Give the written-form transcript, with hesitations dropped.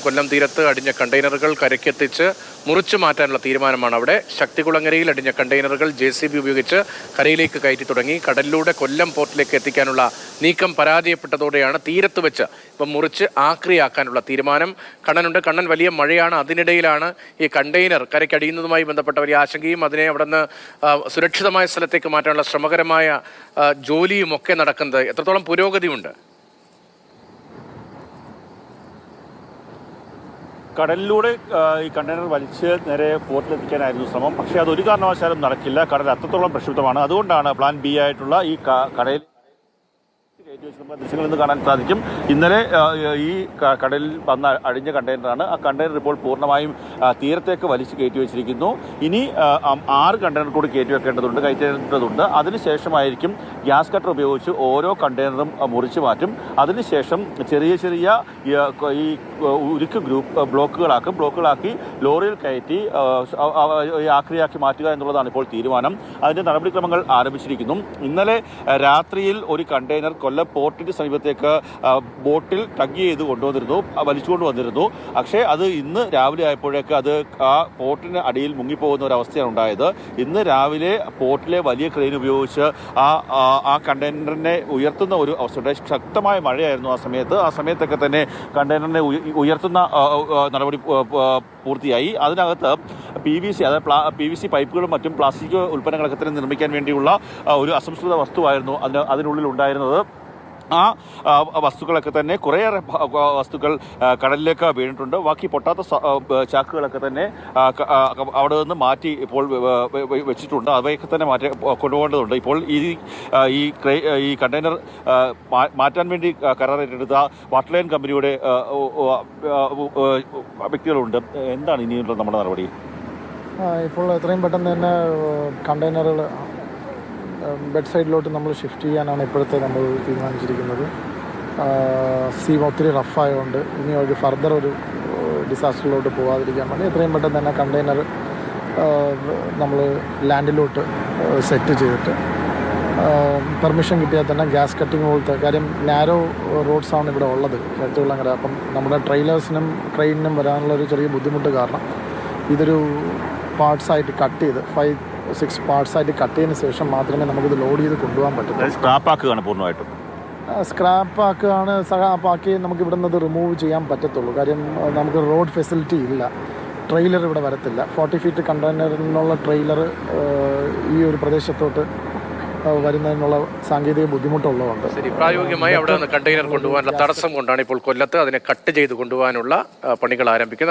കൊല്ലം തീരത്ത് അടിഞ്ഞ കണ്ടെയ്നറുകൾ കരയ്ക്കെത്തിച്ച് മുറിച്ചു മാറ്റാനുള്ള തീരുമാനമാണ് അവിടെ. ശക്തികുളങ്ങരയിൽ അടിഞ്ഞ കണ്ടെയ്നറുകൾ JCB ഉപയോഗിച്ച് കരയിലേക്ക് കയറ്റി തുടങ്ങി. കടലിലൂടെ കൊല്ലം പോർട്ടിലേക്ക് എത്തിക്കാനുള്ള നീക്കം പരാജയപ്പെട്ടതോടെയാണ് തീരത്ത് വെച്ച് ഇപ്പം മുറിച്ച് ആക്രിയാക്കാനുള്ള തീരുമാനം. കണ്ണനുണ്ട്. കണ്ണൻ, വലിയ മഴയാണ്, അതിനിടയിലാണ് ഈ കണ്ടെയ്നർ കരയ്ക്കടിയുന്നതുമായി ബന്ധപ്പെട്ട വലിയ ആശങ്കയും അതിനെ അവിടെ നിന്ന് സുരക്ഷിതമായ സ്ഥലത്തേക്ക് മാറ്റാനുള്ള ശ്രമകരമായ ജോലിയും ഒക്കെ നടക്കുന്നത്. എത്രത്തോളം പുരോഗതിയുണ്ട്? കടലിലൂടെ ഈ കണ്ടെയ്നർ വലിച്ച് നേരെ പോർട്ടിലെത്തിക്കാനായിരുന്നു ശ്രമം. പക്ഷേ അതൊരു കാരണവശാലും നടക്കില്ല. കടൽ അത്രത്തോളം പ്രക്ഷുബ്ധമാണ്. അതുകൊണ്ടാണ് പ്ലാൻ B ആയിട്ടുള്ള ഈ കടയിൽ ദൃശ്യങ്ങളിൽ നിന്ന് കാണാൻ സാധിക്കും. ഇന്നലെ ഈ കടലിൽ വന്ന അടിഞ്ഞ കണ്ടെയ്നറാണ്. ആ കണ്ടെയ്നർ ഇപ്പോൾ പൂർണ്ണമായും തീരത്തേക്ക് വലിച്ച് കയറ്റി വെച്ചിരിക്കുന്നു. ഇനി 6 കണ്ടെയ്നർ കൂടി കയറ്റി കയറ്റേണ്ടതുണ്ട്. അതിനുശേഷമായിരിക്കും ഗ്യാസ് കട്ടർ ഉപയോഗിച്ച് ഓരോ കണ്ടെയ്നറും മുറിച്ച് മാറ്റും. അതിനുശേഷം ചെറിയ ചെറിയ ഈ ഉരുക്ക് ബ്ലോക്കുകളാക്കി ലോറിയിൽ കയറ്റി ആക്രിയാക്കി മാറ്റുക എന്നുള്ളതാണ് ഇപ്പോൾ തീരുമാനം. അതിൻ്റെ നടപടിക്രമങ്ങൾ ആരംഭിച്ചിരിക്കുന്നു. ഇന്നലെ രാത്രിയിൽ ഒരു കണ്ടെയ്നർ കൊല്ലം പോർട്ടിന് സമീപത്തേക്ക് ബോട്ടിൽ ടഗ് ചെയ്ത് വലിച്ചുകൊണ്ട് വന്നിരുന്നു. പക്ഷേ അത് ഇന്ന് രാവിലെ ആയപ്പോഴേക്ക് അത് ആ പോർട്ടിന് അടിയിൽ മുങ്ങിപ്പോകുന്ന ഒരു അവസ്ഥയാണ് ഉണ്ടായത്. ഇന്ന് രാവിലെ പോർട്ടിലെ വലിയ ക്രെയിൻ ഉപയോഗിച്ച് ആ കണ്ടെയ്നറിനെ ഉയർത്തുന്ന ഒരു അവസ്ഥ. ശക്തമായ മഴയായിരുന്നു ആ സമയത്തൊക്കെ തന്നെ കണ്ടെയ്നറിനെ ഉയർത്തുന്ന നടപടി പൂർത്തിയായി. അതിനകത്ത് PVC പൈപ്പുകളും മറ്റും പ്ലാസ്റ്റിക് ഉൽപ്പന്നങ്ങളൊക്കെ തന്നെ നിർമ്മിക്കാൻ വേണ്ടിയുള്ള ഒരു അസംസ്കൃത വസ്തുവായിരുന്നു അതിനുള്ളിൽ ഉണ്ടായിരുന്നത്. ആ വസ്തുക്കളൊക്കെ തന്നെ കുറേയേറെ വസ്തുക്കൾ കടലിലേക്ക് വീണിട്ടുണ്ട്. ബാക്കി പൊട്ടാത്ത ചാക്കുകളൊക്കെ തന്നെ അവിടെ നിന്ന് മാറ്റി ഇപ്പോൾ വെച്ചിട്ടുണ്ട്. അവയൊക്കെ തന്നെ കൊണ്ടുപോകേണ്ടതുണ്ട്. ഇപ്പോൾ ഈ കണ്ടെയ്നർ മാറ്റാൻ വേണ്ടി കരാർ ഏറ്റെടുത്ത വാട്ടർലൈൻ കമ്പനിയുടെ വ്യക്തികളുണ്ട്. എന്താണ് ഇനിയുള്ള നമ്മുടെ നടപടി? ഇപ്പോൾ എത്രയും പെട്ടെന്ന് തന്നെ കണ്ടെയ്നറുകൾ ബെഡ് സൈഡിലോട്ട് നമ്മൾ ഷിഫ്റ്റ് ചെയ്യാനാണ് ഇപ്പോഴത്തെ നമ്മൾ തീരുമാനിച്ചിരിക്കുന്നത്. ഒത്തിരി റഫായതുകൊണ്ട് ഇനി ഒരു ഫർദർ ഒരു ഡിസാസ്റ്ററിലോട്ട് പോകാതിരിക്കാൻ വേണ്ടി എത്രയും പെട്ടെന്ന് തന്നെ കണ്ടെയ്നർ നമ്മൾ ലാൻഡിലോട്ട് സെറ്റ് ചെയ്തിട്ട് പെർമിഷൻ കിട്ടിയാൽ തന്നെ ഗ്യാസ് കട്ടിങ് പോലത്തെ കാര്യം നാരോ റോഡ്സാണ് ഇവിടെ ഉള്ളത് ശക്തികുളങ്ങര. അപ്പം നമ്മുടെ ട്രെയിലേഴ്സിനും ട്രെയിനിനും വരാനുള്ള ഒരു ചെറിയ ബുദ്ധിമുട്ട് കാരണം ഇതൊരു പാർട്സായിട്ട് കട്ട് ചെയ്ത് 5-6 പാർട്സായിട്ട് കട്ട് ചെയ്തതിന് ശേഷം മാത്രമേ നമുക്കിത് ലോഡ് ചെയ്ത് കൊണ്ടുപോകാൻ പറ്റുള്ളൂ. സ്ക്രാപ്പാക്കുകയാണ് പൂർണ്ണമായിട്ടും. സ്ക്രാപ്പാക്കി നമുക്ക് ഇവിടെ നിന്ന് റിമൂവ് ചെയ്യാൻ പറ്റത്തുള്ളൂ. കാര്യം നമുക്ക് റോഡ് ഫെസിലിറ്റി ഇല്ല. ട്രെയിലർ ഇവിടെ വരത്തില്ല. 40 ഫീറ്റ് കണ്ടെയ്നറിനുള്ള ട്രെയിലർ ഈ ഒരു പ്രദേശത്തോട്ട് വരുന്നതിനുള്ള സാങ്കേതിക ബുദ്ധിമുട്ടുള്ളതുകൊണ്ട് പ്രായോഗികമായി അവിടെ നിന്ന് കണ്ടെയ്നർ കൊണ്ടുപോകാനുള്ള തടസ്സം കൊണ്ടാണ് ഇപ്പോൾ കൊല്ലത്ത് അതിനെ കട്ട് ചെയ്ത് കൊണ്ടുപോകാനുള്ള പണികൾ ആരംഭിക്കുന്നത്.